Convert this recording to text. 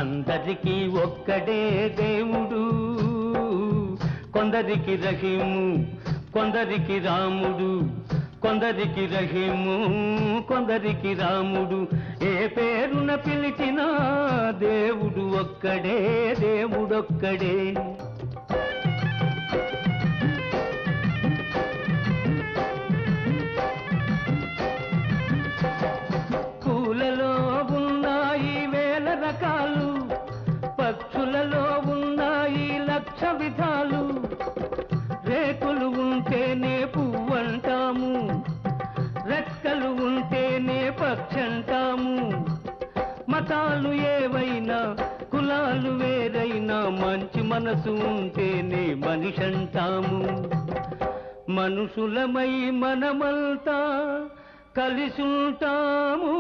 అందరికీ ఒక్కడే దేవుడు, కొందరికి రహీము కొందరికి రాముడు, కొందరికి రహీము కొందరికి రాముడు. ఏ పేరున పిలిచినా దేవుడు ఒక్కడే, దేవుడొక్కడే. పూలలో ఉన్నాయి వేల రకాలు, పక్షులలో ఉన్నాయి లక్ష విధాలు. రేకులు ఉంటేనే పువ్వంటాము, రెక్కలు ఉంటేనే పక్షంటాము. మతాలు ఏవైనా కులాలు వేరైనా మంచి మనసు ఉంటేనే మనిషంటాము. మనుషులమై మనమంతా కలిసుంటాము.